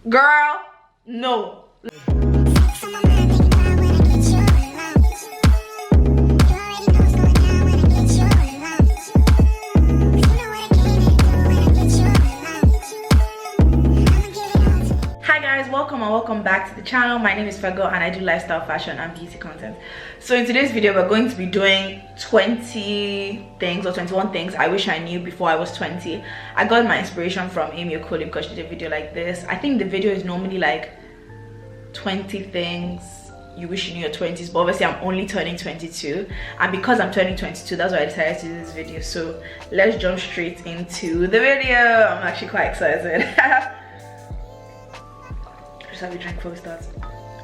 Girl, no. Welcome and welcome back to the channel. My name is Fago and I do lifestyle, fashion and beauty content. So in today's video we're going to be doing 20 things or 21 things I wish I knew before I was 20. I got my inspiration from Amy Okoli because she did a video like this. I think the video is normally like 20 things you wish you knew your 20s, but obviously I'm only turning 22, and because I'm turning 22, that's why I decided to do this video. So let's jump straight into the video. I'm actually quite excited. Have a drink before we start.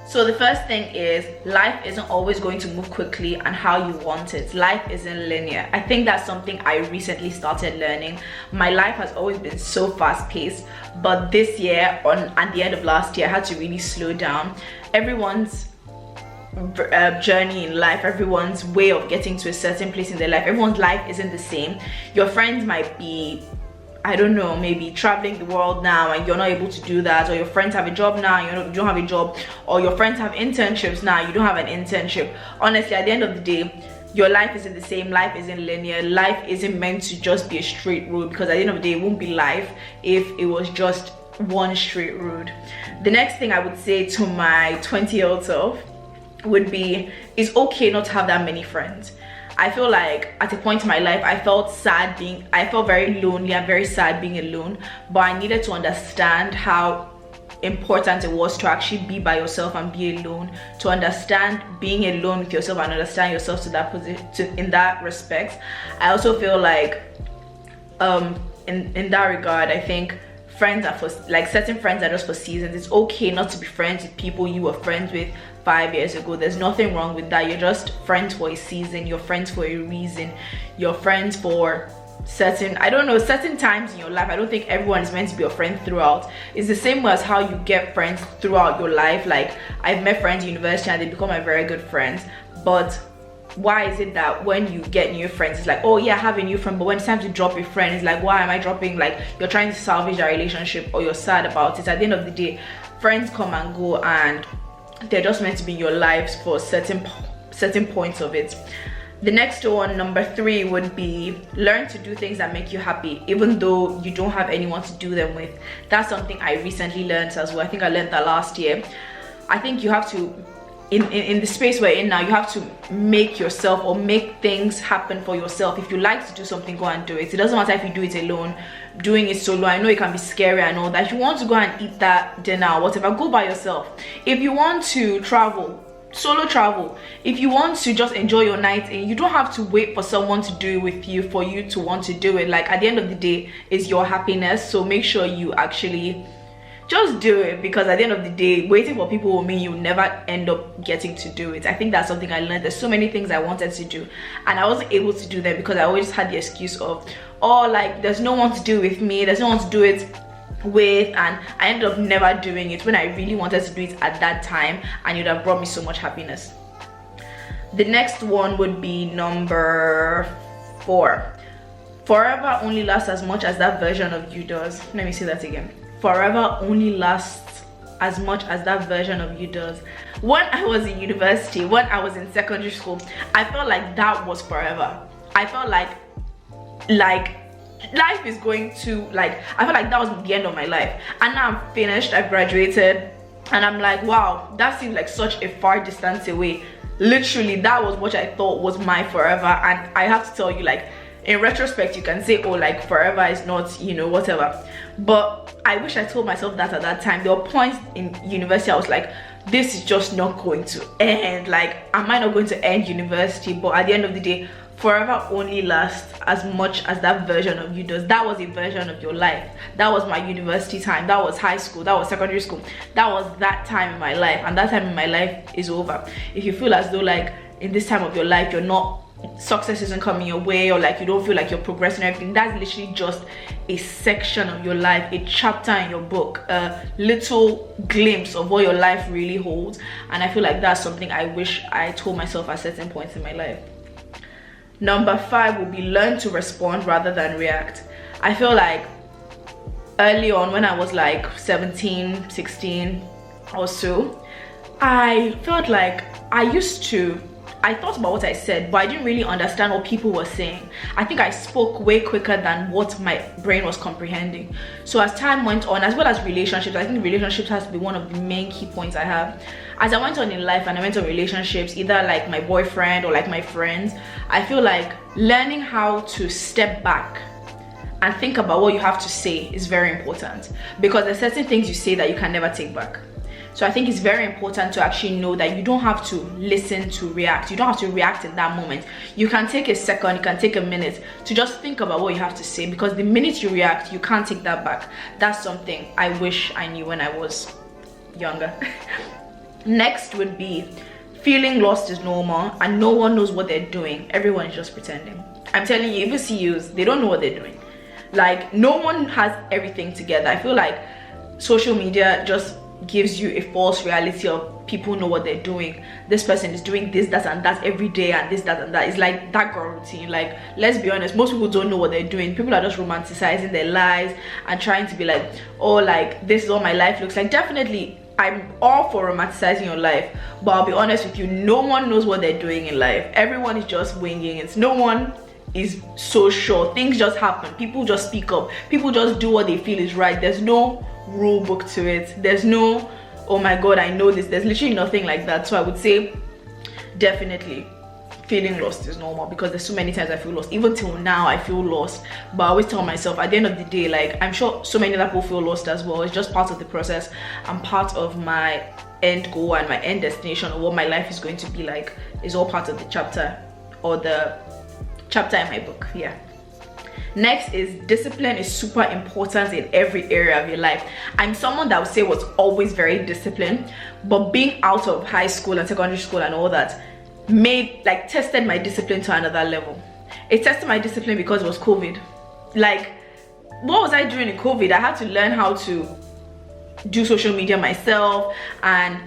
So the first thing is, life isn't always going to move quickly and how you want it. Life isn't linear. I think that's something I recently started learning. My life has always been so fast-paced, but this year, at the end of last year, I had to really slow down. Everyone's journey in life, everyone's way of getting to a certain place in their life, everyone's life isn't the same. Your friends might be, I don't know, maybe traveling the world now and you're not able to do that, or your friends have a job now and you don't have a job, or your friends have internships now you don't have an internship. Honestly, at the end of the day, your life isn't the same. Life isn't linear. Life isn't meant to just be a straight road, because at the end of the day it won't be life if it was just one straight road. The next thing I would say to my 20-year-old self would be, it's okay not to have that many friends. I feel like at a point in my life I felt very lonely and very sad being alone, but I needed to understand how important it was to actually be by yourself and be alone, to understand being alone with yourself and understand yourself to that position, in that respect. I also feel like in that regard, I think friends are for, like, certain friends are just for seasons. It's okay not to be friends with people you were friends with 5 years ago. There's nothing wrong with that. You're just friends for a season. You're friends for a reason. You're friends for certain times in your life. I don't think everyone is meant to be your friend throughout. It's the same way as how you get friends throughout your life. Like, I've met friends in university and they become my very good friends, but why is it that when you get new friends, it's like, oh yeah, I have a new friend, but when it's time to drop a friend, it's like, why am I dropping? Like, you're trying to salvage a relationship or you're sad about it. At the end of the day, friends come and go, and they're just meant to be in your lives for certain points of it. The next one, number 3, would be learn to do things that make you happy, even though you don't have anyone to do them with. That's something I recently learned as well. I think I learned that last year. I think you have to, in the space we're in now, you have to make yourself or make things happen for yourself. If you like to do something, go and do it. It doesn't matter if you do it alone, doing it solo. I know it can be scary and all that. If you want to go and eat that dinner or whatever, go by yourself. If you want to travel, solo travel. If you want to just enjoy your night in, you don't have to wait for someone to do it with you for you to want to do it. Like, at the end of the day, it's your happiness. So make sure you actually just do it, because at the end of the day, waiting for people will mean you never end up getting to do it. I think that's something I learned. There's so many things I wanted to do and I wasn't able to do them because I always had the excuse of, oh, like, there's no one to do it with me, there's no one to do it with, and I ended up never doing it when I really wanted to do it at that time, and it would have brought me so much happiness. The next one would be number 4. Forever only lasts as much as that version of you does. Let me say that again. Forever only lasts as much as that version of you does. When I was in university, when I was in secondary school, I felt like that was forever. I felt like life is going to, like, I felt like that was the end of my life, and now I'm finished, I've graduated, and I'm like, wow, that seems like such a far distance away. Literally, that was what I thought was my forever. And I have to tell you, like, in retrospect, you can say, oh, like, forever is not, you know, whatever, but I wish I told myself that at that time. There were points in university I was like, this is just not going to end. Like, am I not going to end university? But at the end of the day, forever only lasts as much as that version of you does. That was a version of your life. That was my university time. That was high school. That was secondary school. That was that time in my life, and that time in my life is over. If you feel as though, like, in this time of your life you're not, success isn't coming your way, or like you don't feel like you're progressing or everything, that's literally just a section of your life, a chapter in your book, a little glimpse of what your life really holds. And I feel like that's something I wish I told myself at certain points in my life. Number 5 will be learn to respond rather than react. I feel like early on when I was like 17, 16 or so, I felt like I thought about what I said, but I didn't really understand what people were saying. I think I spoke way quicker than what my brain was comprehending. So as time went on, as well as relationships, I think relationships has to be one of the main key points I have. As I went on in life and I went on relationships, either like my boyfriend or like my friends, I feel like learning how to step back and think about what you have to say is very important, because there's certain things you say that you can never take back. So I think it's very important to actually know that you don't have to listen to react. You don't have to react in that moment. You can take a second, you can take a minute to just think about what you have to say, because the minute you react, you can't take that back. That's something I wish I knew when I was younger. Next would be feeling lost is normal and no one knows what they're doing. Everyone is just pretending. I'm telling you, even CEOs, they don't know what they're doing. Like, no one has everything together. I feel like social media just gives you a false reality of people know what they're doing. This person is doing this, that, and that every day, and this, that, and that. It's like that girl routine. Like, let's be honest, most people don't know what they're doing. People are just romanticizing their lives and trying to be like, oh, like, this is what my life looks like. Definitely, I'm all for romanticizing your life, but I'll be honest with you, no one knows what they're doing in life. Everyone is just winging it. No one is so sure. Things just happen. People just speak up. People just do what they feel is right. There's no rule book to it. There's no, oh my god, I know this. There's literally nothing like that. So I would say definitely feeling lost is normal, because there's so many times I feel lost. Even till now I feel lost, but I always tell myself at the end of the day, like, I'm sure so many other people feel lost as well. It's just part of the process and part of my end goal and my end destination, or what my life is going to be like, is all part of the chapter, or the chapter in my book. Yeah. Next is discipline is super important in every area of your life. I'm someone that would say was always very disciplined, but being out of high school and secondary school and all that tested my discipline to another level. It tested my discipline because it was COVID. Like, what was I doing in COVID? I had to learn how to do social media myself, and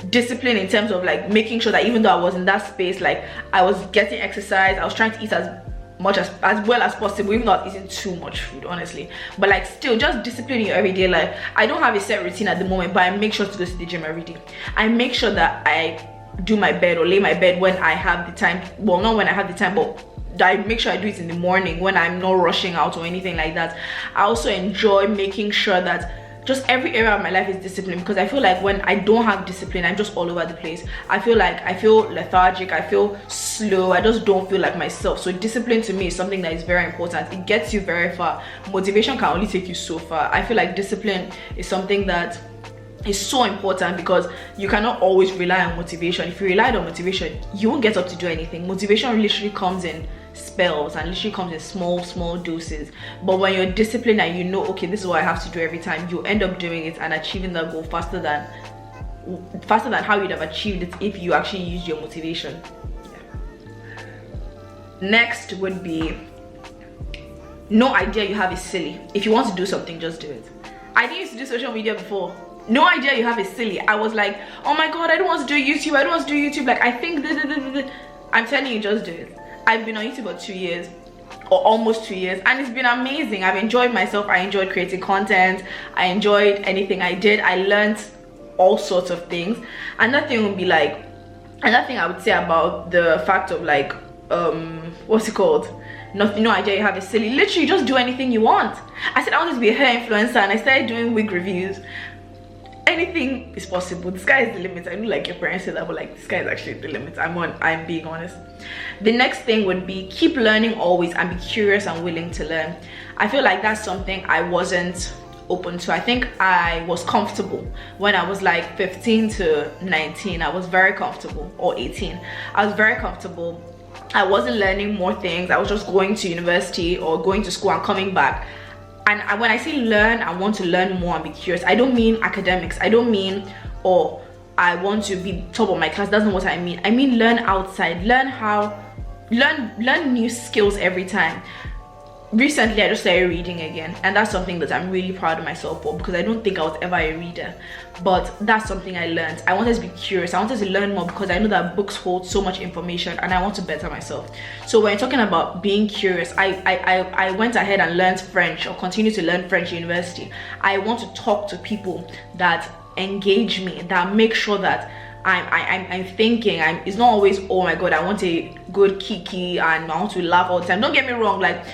discipline in terms of like making sure that even though I was in that space, like, I was getting exercise, I was trying to eat as much as well as possible, even though I was eating too much food, honestly. But like, still just disciplining your everyday life. I don't have a set routine at the moment, but I make sure to go to the gym every day. I make sure that I do my bed or lay my bed when I have the time. Well, not when I have the time, but I make sure I do it in the morning when I'm not rushing out or anything like that. I also enjoy making sure that just every area of my life is disciplined, because I feel like when I don't have discipline, I'm just all over the place. I feel lethargic, I feel slow, I just don't feel like myself. So discipline to me is something that is very important. It gets you very far. Motivation can only take you so far. I feel like discipline is something that is so important, because you cannot always rely on motivation. If you relied on motivation, you won't get up to do anything. Motivation literally comes in spells and literally comes in small doses. But when you're disciplined and you know, okay, this is what I have to do every time, you end up doing it and achieving that goal faster than how you'd have achieved it if you actually used your motivation. Yeah. Next would be, no idea you have is silly. If you want to do something, just do it. I didn't used to do social media before. No idea you have is silly. I was like, oh my god, I don't want to do YouTube. I don't want to do YouTube. Like, I think this. I'm telling you, just do it. I've been on YouTube for 2 years, or almost 2 years, and it's been amazing. I've enjoyed myself. I enjoyed creating content. I enjoyed anything I did. I learned all sorts of things. Another thing I would say about the fact of like, what's it called? No idea you have is silly. Literally, just do anything you want. I said I wanted to be a hair influencer, and I started doing wig reviews. Anything is possible. The sky is the limit. I know, like, your parents say that, but like, the sky is actually the limit. I'm being honest. The next thing would be keep learning always, and be curious and willing to learn. I feel like that's something I wasn't open to. I think I was comfortable when I was like 15 to 19. I was very comfortable, or 18. I was very comfortable. I wasn't learning more things. I was just going to university or going to school and coming back. And when I say learn, I want to learn more and be curious. I don't mean academics. I don't mean, oh, I want to be top of my class. That's not what I mean. I mean learn outside. Learn new skills every time. recently I just started reading again, and that's something that I'm really proud of myself for, because I don't think I was ever a reader, but that's something I learned. I wanted to be curious, I wanted to learn more, because I know that books hold so much information and I want to better myself. So when you're talking about being curious, I went ahead and learned French, or continue to learn French in university. I want to talk to people that engage me, that make sure that I'm thinking. It's not always, oh my god, I want a good kiki and I want to laugh all the time. Don't get me wrong, like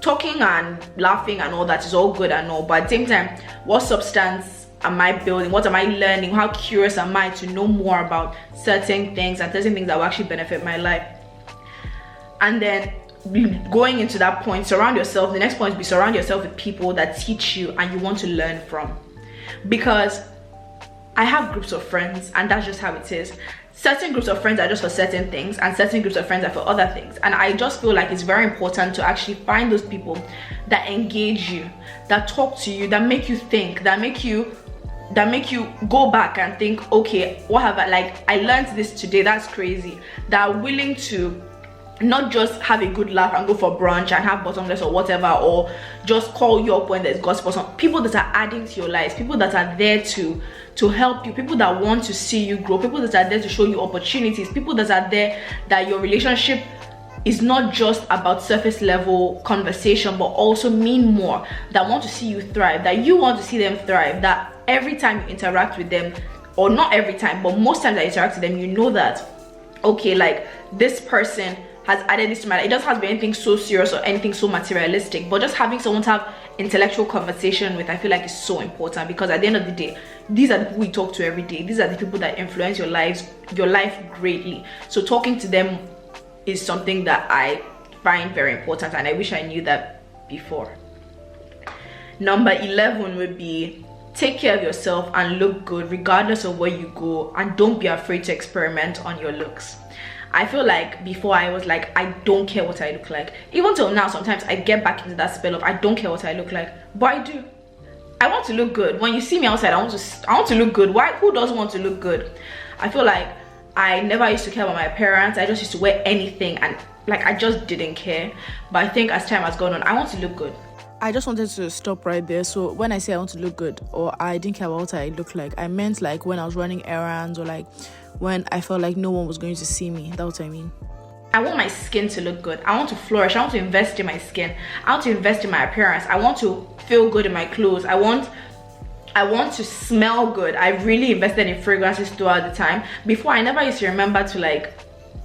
talking and laughing and all that is all good and all, but at the same time, what substance am I building? What am I learning? How curious am I to know more about certain things and certain things that will actually benefit my life? And then going into that point, surround yourself. The next point is, be surround yourself with people that teach you and you want to learn from. Because I have groups of friends, and that's just how it is. Certain groups of friends are just for certain things, and certain groups of friends are for other things. And I just feel like it's very important to actually find those people that engage you, that talk to you, that make you think, that make you go back and think, okay, what have I learned this today, that's crazy. That are willing to not just have a good laugh and go for brunch and have bottomless or whatever, or just call you up when there's gossip or something. People that are adding to your lives, people that are there to help you, people that want to see you grow, people that are there to show you opportunities, people that are there that your relationship is not just about surface level conversation, but also mean more, that want to see you thrive, that you want to see them thrive, that every time you interact with them, or not every time, but most times I interact with them, you know that, okay, like this person has added this to my life. It doesn't have to be anything so serious or anything so materialistic, but just having someone to have intellectual conversation with, I feel like is so important, because at the end of the day, these are the people we talk to every day. These are the people that influence your life greatly. So talking to them is something that I find very important, and I wish I knew that before. Number 11 would be, take care of yourself and look good regardless of where you go, and don't be afraid to experiment on your looks. I feel like before I was like, I don't care what I look like. Even till now, sometimes I get back into that spell of I don't care what I look like, but I do. I want to look good. When you see me outside, I want to look good. Why? Who doesn't want to look good? I feel like I never used to care about my appearance. I just used to wear anything, and like I just didn't care. But I think as time has gone on, I want to look good. I just wanted to stop right there. So when I say I want to look good, or I didn't care about what I look like, I meant like when I was running errands, or like when I felt like no one was going to see me. That's what I mean. I want my skin to look good. I want to flourish. I want to invest in my skin. I want to invest in my appearance. I want to feel good in my clothes. I want to smell good. I really invested in fragrances throughout the time. Before, I never used to remember to like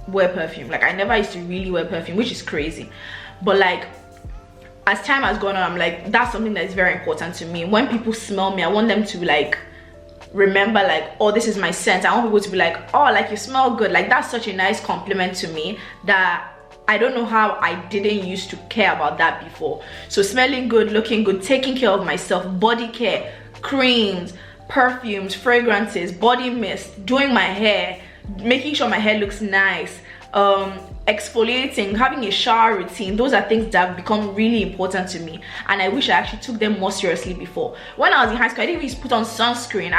wear perfume. Like I never used to really wear perfume, which is crazy. But like as time has gone on, I'm like, that's something that is very important to me. When people smell me, I want them to like remember like, oh, this is my scent. I want people to be like, oh, like you smell good. Like that's such a nice compliment to me that I don't know how I didn't used to care about that before. So smelling good, looking good, taking care of myself, body care, creams, perfumes, fragrances, body mist, doing my hair, making sure my hair looks nice, exfoliating, having a shower routine. Those are things that have become really important to me, and I wish I actually took them more seriously before. When I was in high school, I didn't even used to put on sunscreen.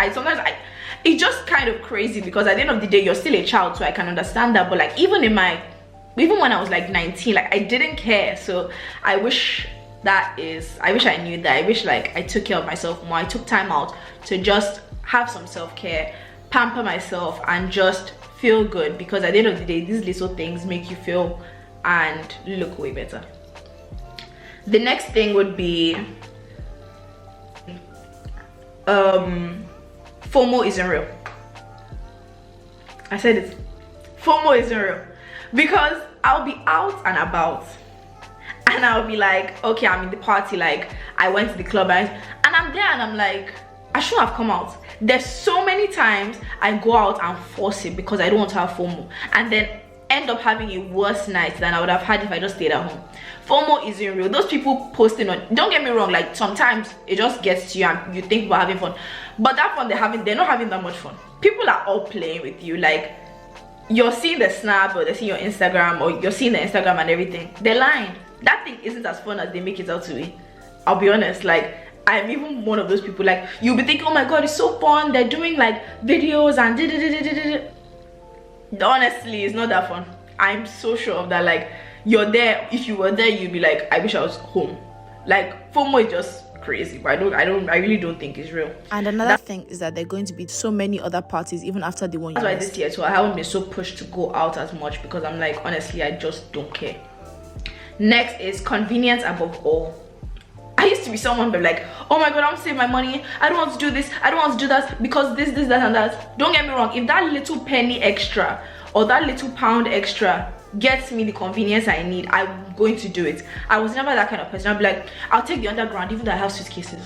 It's just kind of crazy, because at the end of the day, you're still a child, so I can understand that. But like even when I was like 19, like I didn't care. So I wish I knew that. I wish like I took care of myself more. I took time out to just have some self-care, pamper myself, and just feel good, because at the end of the day, these little things make you feel and look way better. The next thing would be FOMO isn't real. I said it. FOMO isn't real, because I'll be out and about and I'll be like, okay, I'm in the party, like I went to the club, and I'm there and I'm like, I shouldn't have come out. There's so many times I go out and force it because I don't want to have FOMO, and then end up having a worse night than I would have had if I just stayed at home. FOMO isn't real. Those people posting on, don't get me wrong, like sometimes it just gets to you and you think about having fun, but that fun they're not having that much fun. People are all playing with you. Like you're seeing the snap, or they're seeing your Instagram, or you're seeing the Instagram and everything. They're lying. That thing isn't as fun as they make it out to be. I'll be honest, like I'm even one of those people, like you'll be thinking, oh my god, it's so fun, they're doing like videos and honestly, it's not that fun. I'm so sure of that. Like you're there. If you were there, you'd be like, I wish I was home. Like, FOMO is just crazy, but I really don't think it's real. And another thing is that there are going to be so many other parties even after the one. That's why this year, so I haven't been so pushed to go out as much, because I'm like, honestly, I just don't care. Next is convenience above all. I used to be someone but like, oh my god, I want to save my money, I don't want to do this, I don't want to do that, because this, that, and that. Don't get me wrong, if that little penny extra or that little pound extra gets me the convenience I need, I'm going to do it. I was never that kind of person. I'd be like, I'll take the underground even though I have suitcases.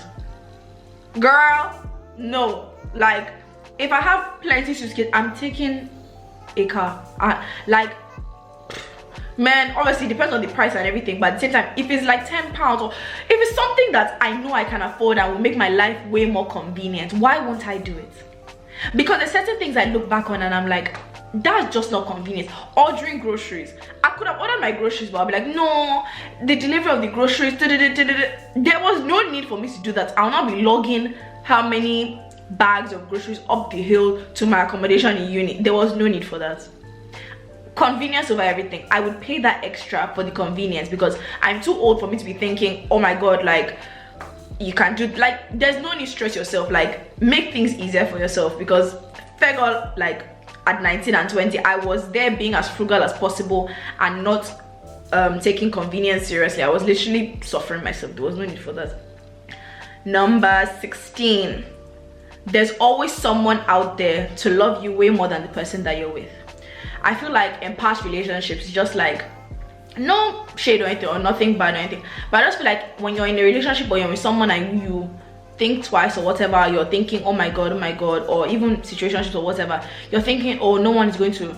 Girl, no. Like, if I have plenty of suitcases, I'm taking a car. Like, man, obviously it depends on the price and everything, but at the same time, if it's like £10 or if it's something that I know I can afford and will make my life way more convenient, why won't I do it? Because there's certain things I look back on and I'm like, that's just not convenient. Ordering groceries, I could have ordered my groceries, but I'll be like, no, the delivery of the groceries, there was no need for me to do that. I'll not be logging how many bags of groceries up the hill to my accommodation in uni. There was no need for that. Convenience over everything. I would pay that extra for the convenience, because I'm too old for me to be thinking, oh my god, like, you can do, like, there's no need to stress yourself. Like, make things easier for yourself, because figure, like, at 19 and 20, I was there being as frugal as possible and not taking convenience seriously. I was literally suffering myself. There was no need for that. Number 16, there's always someone out there to love you way more than the person that you're with. I feel like in past relationships, just like, no shade or anything or nothing bad or anything, but I just feel like when you're in a relationship or you're with someone and you think twice or whatever, you're thinking, oh my god, or even situationships or whatever, you're thinking, oh, no one is going to,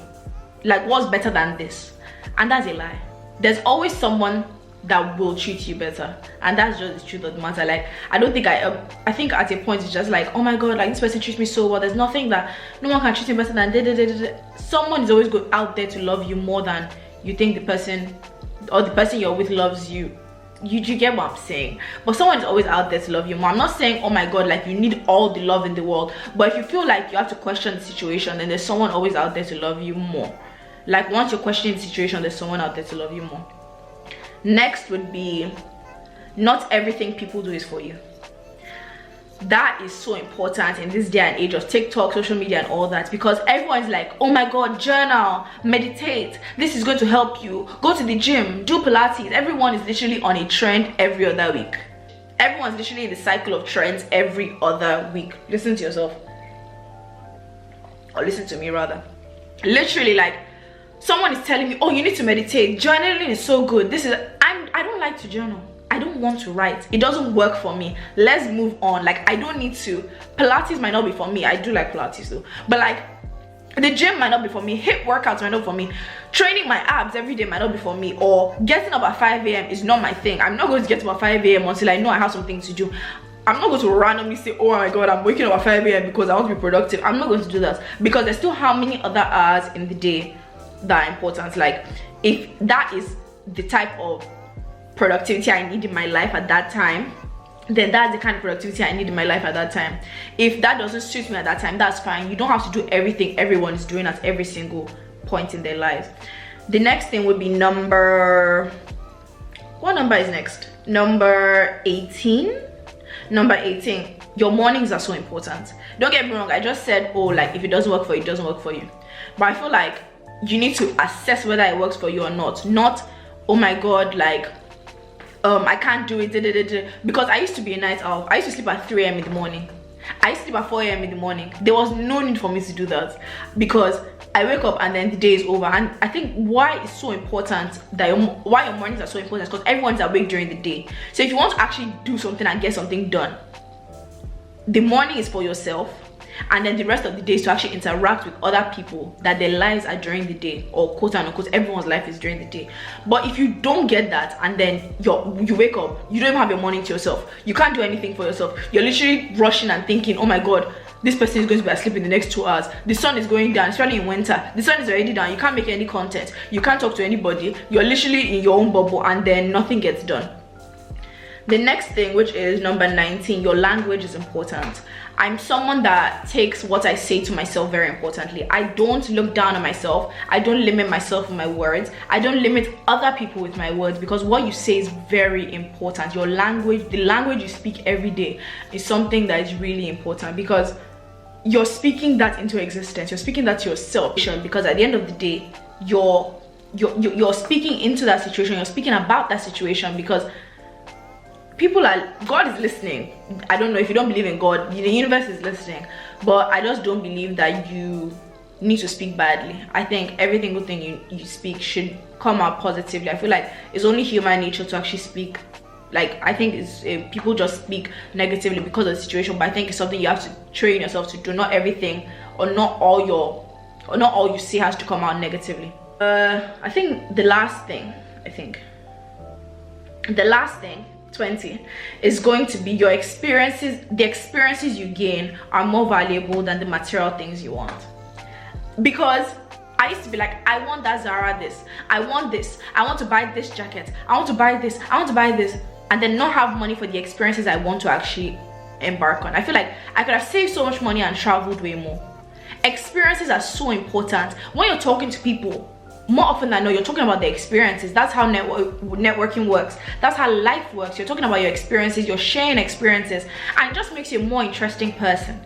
like, what's better than this? And that's a lie. There's always someone that will treat you better, and that's just the truth of the matter. Like, I don't think I think at a point it's just like, oh my god, like, this person treats me so well, there's nothing that no one can treat me better than someone is always out there to love you more than you think the person or the person you're with loves you. You get what I'm saying? But someone is always out there to love you more. I'm not saying, oh my god, like, you need all the love in the world, but if you feel like you have to question the situation, then there's someone always out there to love you more. Like, once you're questioning the situation, there's someone out there to love you more. Next would be, not everything people do is for you. That is so important in this day and age of TikTok, social media, and all that, because everyone's like, oh my god, journal, meditate, this is going to help you, go to the gym, do Pilates. Everyone is literally on a trend every other week. Everyone's literally in the cycle of trends every other week. Listen to yourself, or listen to me rather. Literally, like, someone is telling me, oh, you need to meditate, journaling is so good. I don't like to journal. I don't want to write. It doesn't work for me. Let's move on. Like, I don't need to. Pilates might not be for me. I do like Pilates though, but like, the gym might not be for me. HIIT workouts might not be for me. Training my abs every day might not be for me. Or getting up at 5 a.m. is not my thing. I'm not going to get up at 5 a.m. until I know I have something to do. I'm not going to randomly say, oh my god, I'm waking up at 5 a.m. because I want to be productive. I'm not going to do that, because there's still how many other hours in the day that are important. Like, if that is the type of productivity I need in my life at that time, then that's the kind of productivity I need in my life at that time. If that doesn't suit me at that time, that's fine. You don't have to do everything everyone is doing at every single point in their lives. The next thing would be number, what number is next? Number 18. Number 18, your mornings are so important. Don't get me wrong, I just said, oh, like, if it doesn't work for you, it doesn't work for you. But I feel like you need to assess whether it works for you or not. Not, oh my god, like, I can't do it, because I used to be a night owl. I used to sleep at 3 a.m. in the morning. I used to sleep at 4 a.m. in the morning. There was no need for me to do that, because I wake up and then the day is over. And I think why it's so important that why your mornings are so important is because everyone's awake during the day. So if you want to actually do something and get something done, the morning is for yourself, and then the rest of the day is to actually interact with other people that their lives are during the day, or quote unquote everyone's life is during the day. But if you don't get that, and then you wake up, you don't even have your morning to yourself, you can't do anything for yourself, you're literally rushing and thinking, oh my god, this person is going to be asleep in the next 2 hours, the sun is going down, especially in winter, the sun is already down, you can't make any content, you can't talk to anybody, you're literally in your own bubble, and then nothing gets done. The next thing, which is number 19, your language is important. I'm someone that takes what I say to myself very importantly. I don't look down on myself. I don't limit myself with my words. I don't limit other people with my words, because what you say is very important. Your language, the language you speak every day, is something that is really important, because you're speaking that into existence. You're speaking that to yourself, because at the end of the day, you're speaking into that situation. You're speaking about that situation, because God is listening. I don't know if you don't believe in God, the universe is listening, but I just don't believe that you need to speak badly. I think every single thing you speak should come out positively. I feel like it's only human nature to actually speak, like, I think it's people just speak negatively because of the situation, but I think it's something you have to train yourself to do. Not everything, or not all you say has to come out negatively. I think the last thing 20 is going to be your experiences. The experiences you gain are more valuable than the material things you want. Because I used to be like, I want that Zara this, I want this, I want to buy this jacket, I want to buy this, I want to buy this, and then not have money for the experiences I want to actually embark on. I feel like I could have saved so much money and traveled way more. Experiences are so important. When you're talking to people, more often than not, you're talking about the experiences. That's how networking works. That's how life works. You're talking about your experiences, you're sharing experiences, and it just makes you a more interesting person.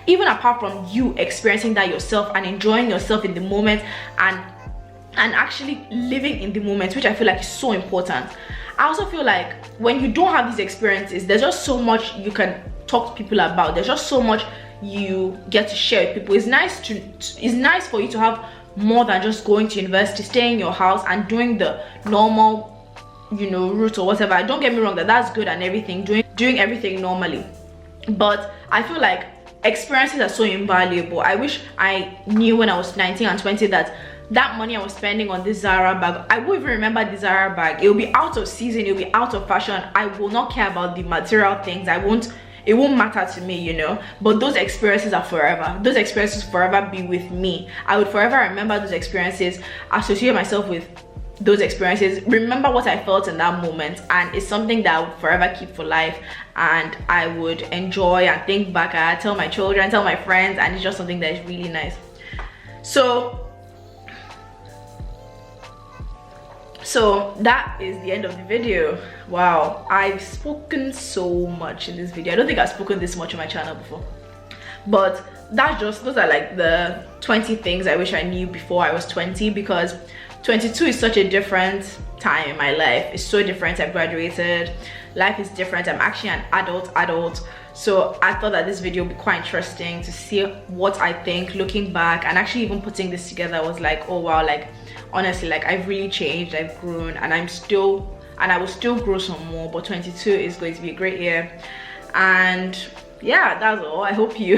Even apart from you experiencing that yourself and enjoying yourself in the moment and actually living in the moment, which I feel like is so important. I also feel like when you don't have these experiences, there's just so much you can talk to people about. There's just so much you get to share with people. It's nice for you to have more than just going to university, staying in your house and doing the normal, route or whatever. Don't get me wrong, that's good and everything, doing everything normally, but I feel like experiences are so invaluable. I wish I knew when I was 19 and 20 that money I was spending on this Zara bag, I won't even remember the Zara bag. It will be out of season, it will be out of fashion. I will not care about the material things. It won't matter to me, but those experiences are forever. Those experiences forever be with me. I would forever remember those experiences, associate myself with those experiences, remember what I felt in that moment, and it's something that I would forever keep for life, and I would enjoy and think back at, tell my children, tell my friends, and it's just something that is really nice. So that is the end of the video. Wow, I've spoken so much in this video. I don't think I've spoken this much on my channel before, but those are like the 20 things I wish I knew before I was 20, because 22 is such a different time in my life. It's so different. I've graduated, life is different. I'm actually an adult, so I thought that this video would be quite interesting to see what I think looking back, and actually even putting this together, I was like, oh wow, like honestly, like I've really changed, I've grown, and I will still grow some more, but 22 is going to be a great year. And yeah, that's all. I hope you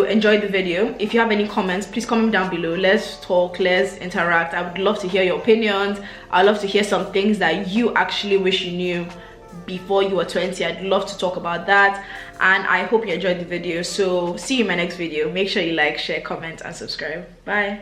enjoyed the video. If you have any comments, please comment down below. Let's talk, let's interact. I would love to hear your opinions. I'd love to hear some things that you actually wish you knew before you were 20. I'd love to talk about that, and I hope you enjoyed the video. So see you in my next video. Make sure you like, share, comment, and subscribe. Bye.